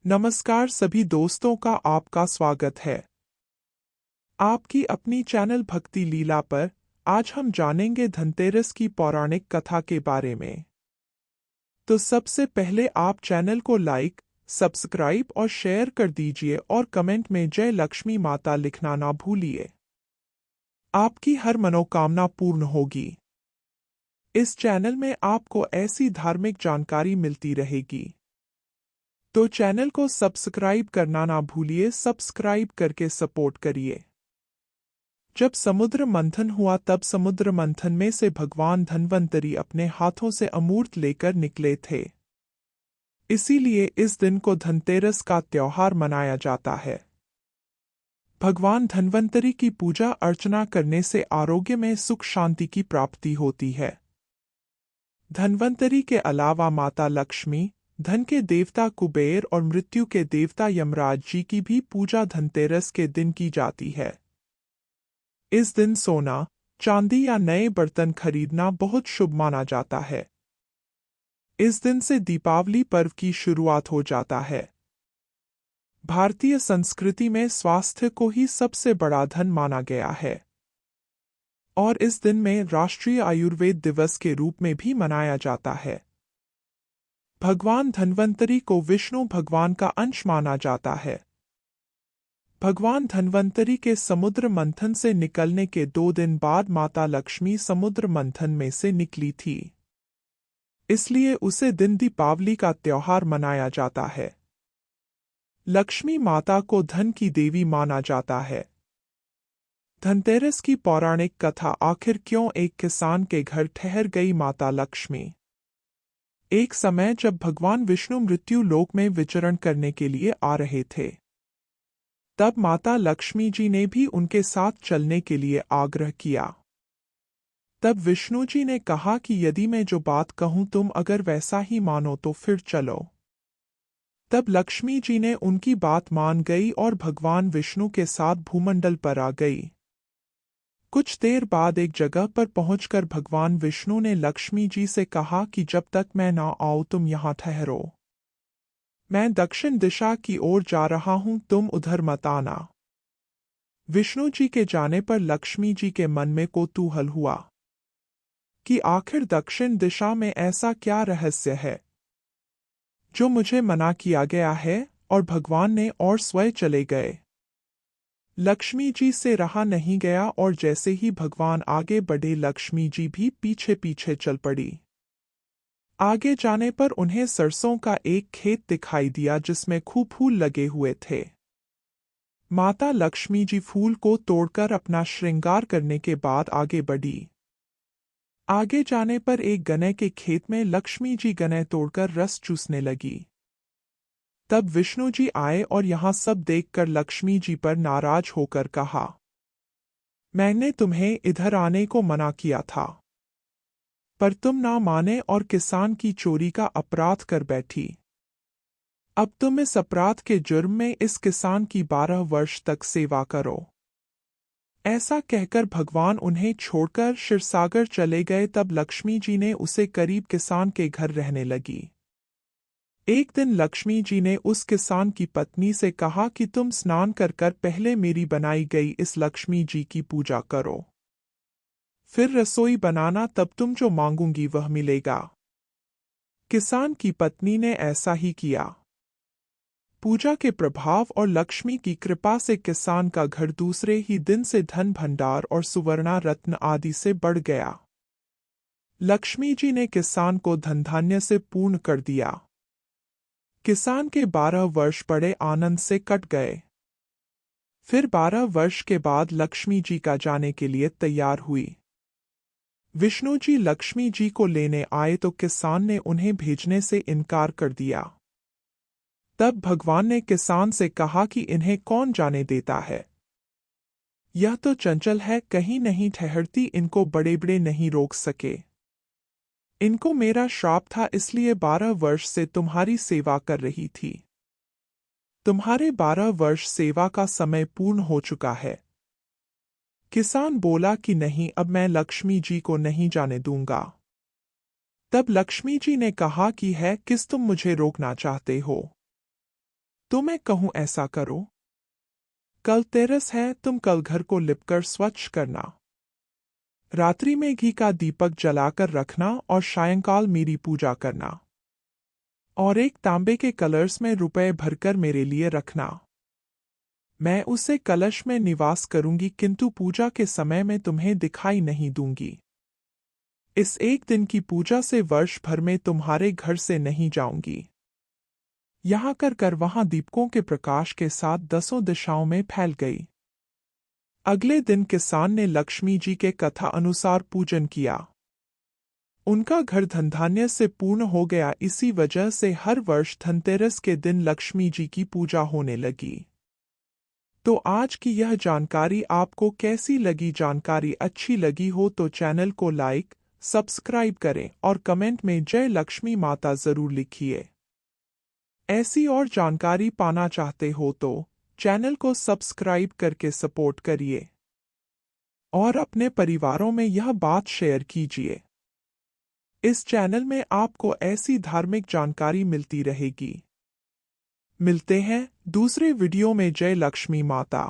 नमस्कार सभी दोस्तों का आपका स्वागत है आपकी अपनी चैनल भक्ति लीला पर। आज हम जानेंगे धनतेरस की पौराणिक कथा के बारे में। तो सबसे पहले आप चैनल को लाइक, सब्सक्राइब और शेयर कर दीजिए और कमेंट में जय लक्ष्मी माता लिखना ना भूलिए। आपकी हर मनोकामना पूर्ण होगी। इस चैनल में आपको ऐसी धार्मिक जानकारी मिलती रहेगी, तो चैनल को सब्सक्राइब करना ना भूलिए। सब्सक्राइब करके सपोर्ट करिए। जब समुद्र मंथन हुआ तब समुद्र मंथन में से भगवान धन्वंतरी अपने हाथों से अमूर्त लेकर निकले थे। इसीलिए इस दिन को धनतेरस का त्योहार मनाया जाता है। भगवान धन्वंतरी की पूजा अर्चना करने से आरोग्य में सुख शांति की प्राप्ति होती है। धन्वंतरी के अलावा माता लक्ष्मी, धन के देवता कुबेर और मृत्यु के देवता यमराज जी की भी पूजा धनतेरस के दिन की जाती है। इस दिन सोना, चांदी या नए बर्तन खरीदना बहुत शुभ माना जाता है। इस दिन से दीपावली पर्व की शुरुआत हो जाता है। भारतीय संस्कृति में स्वास्थ्य को ही सबसे बड़ा धन माना गया है और इस दिन में राष्ट्रीय आयुर्वेद दिवस के रूप में भी मनाया जाता है। भगवान धन्वंतरी को विष्णु भगवान का अंश माना जाता है। भगवान धन्वंतरी के समुद्र मंथन से निकलने के 2 दिन बाद माता लक्ष्मी समुद्र मंथन में से निकली थी। इसलिए उसे दिन दीपावली का त्योहार मनाया जाता है। लक्ष्मी माता को धन की देवी माना जाता है। धनतेरस की पौराणिक कथा। आखिर क्यों एक किसान के घर ठहर गई माता लक्ष्मी। एक समय जब भगवान विष्णु मृत्यु लोक में विचरण करने के लिए आ रहे थे, तब माता लक्ष्मी जी ने भी उनके साथ चलने के लिए आग्रह किया। तब विष्णु जी ने कहा कि यदि मैं जो बात कहूं तुम अगर वैसा ही मानो तो फिर चलो। तब लक्ष्मी जी ने उनकी बात मान गई और भगवान विष्णु के साथ भूमंडल पर आ गई। कुछ देर बाद एक जगह पर पहुंचकर भगवान विष्णु ने लक्ष्मी जी से कहा कि जब तक मैं ना आऊं तुम यहाँ ठहरो। मैं दक्षिण दिशा की ओर जा रहा हूं, तुम उधर मत आना। विष्णु जी के जाने पर लक्ष्मी जी के मन में कौतूहल हुआ कि आखिर दक्षिण दिशा में ऐसा क्या रहस्य है जो मुझे मना किया गया है, और भगवान ने और स्वयं चले गए। लक्ष्मी जी से रहा नहीं गया और जैसे ही भगवान आगे बढ़े लक्ष्मी जी भी पीछे पीछे चल पड़ी। आगे जाने पर उन्हें सरसों का एक खेत दिखाई दिया जिसमें खूब फूल लगे हुए थे। माता लक्ष्मी जी फूल को तोड़कर अपना श्रृंगार करने के बाद आगे बढ़ी। आगे जाने पर एक गन्ने के खेत में लक्ष्मी जी गन्ने तोड़कर रस चूसने लगी। तब विष्णु जी आए और यहाँ सब देखकर लक्ष्मी जी पर नाराज होकर कहा, मैंने तुम्हें इधर आने को मना किया था, पर तुम ना माने और किसान की चोरी का अपराध कर बैठी। अब तुम इस अपराध के जुर्म में इस किसान की 12 वर्ष तक सेवा करो। ऐसा कहकर भगवान उन्हें छोड़कर क्षीरसागर चले गए। तब लक्ष्मी जी ने उसे करीब किसान के घर रहने लगी। एक दिन लक्ष्मी जी ने उस किसान की पत्नी से कहा कि तुम स्नान कर कर पहले मेरी बनाई गई इस लक्ष्मी जी की पूजा करो, फिर रसोई बनाना, तब तुम जो मांगूंगी वह मिलेगा। किसान की पत्नी ने ऐसा ही किया। पूजा के प्रभाव और लक्ष्मी की कृपा से किसान का घर दूसरे ही दिन से धन भंडार और सुवर्णा रत्न आदि से बढ़ गया। लक्ष्मी जी ने किसान को धन धान्य से पूर्ण कर दिया। किसान के 12 वर्ष बड़े आनंद से कट गए। फिर 12 वर्ष के बाद लक्ष्मी जी का जाने के लिए तैयार हुई। विष्णु जी लक्ष्मी जी को लेने आए तो किसान ने उन्हें भेजने से इनकार कर दिया। तब भगवान ने किसान से कहा कि इन्हें कौन जाने देता है। यह तो चंचल है, कहीं नहीं ठहरती, इनको बड़े बड़े नहीं रोक सके। इनको मेरा श्राप था, इसलिए 12 वर्ष से तुम्हारी सेवा कर रही थी। तुम्हारे 12 वर्ष सेवा का समय पूर्ण हो चुका है। किसान बोला कि नहीं, अब मैं लक्ष्मी जी को नहीं जाने दूंगा। तब लक्ष्मी जी ने कहा कि है किस तुम मुझे रोकना चाहते हो। तो मैं कहूँ ऐसा करो। कल तेरस है, तुम कल घर को लिपकर स्वच्छ करना। रात्रि में घी का दीपक जलाकर रखना और सायंकाल मेरी पूजा करना। और एक तांबे के कलश में रुपए भरकर मेरे लिए रखना। मैं उसे कलश में निवास करूंगी, किंतु पूजा के समय में तुम्हें दिखाई नहीं दूंगी। इस एक दिन की पूजा से वर्ष भर में तुम्हारे घर से नहीं जाऊंगी। यहाँ कर वहां दीपकों के प्रकाश के साथ 10 दिशाओं में फैल गई। अगले दिन किसान ने लक्ष्मी जी के कथा अनुसार पूजन किया। उनका घर धनधान्य से पूर्ण हो गया। इसी वजह से हर वर्ष धनतेरस के दिन लक्ष्मी जी की पूजा होने लगी। तो आज की यह जानकारी आपको कैसी लगी? जानकारी अच्छी लगी हो तो चैनल को लाइक, सब्सक्राइब करें और कमेंट में जय लक्ष्मी माता जरूर लिखिए। ऐसी और जानकारी पाना चाहते हो तो चैनल को सब्सक्राइब करके सपोर्ट करिए और अपने परिवारों में यह बात शेयर कीजिए। इस चैनल में आपको ऐसी धार्मिक जानकारी मिलती रहेगी। मिलते हैं दूसरे वीडियो में। जय लक्ष्मी माता।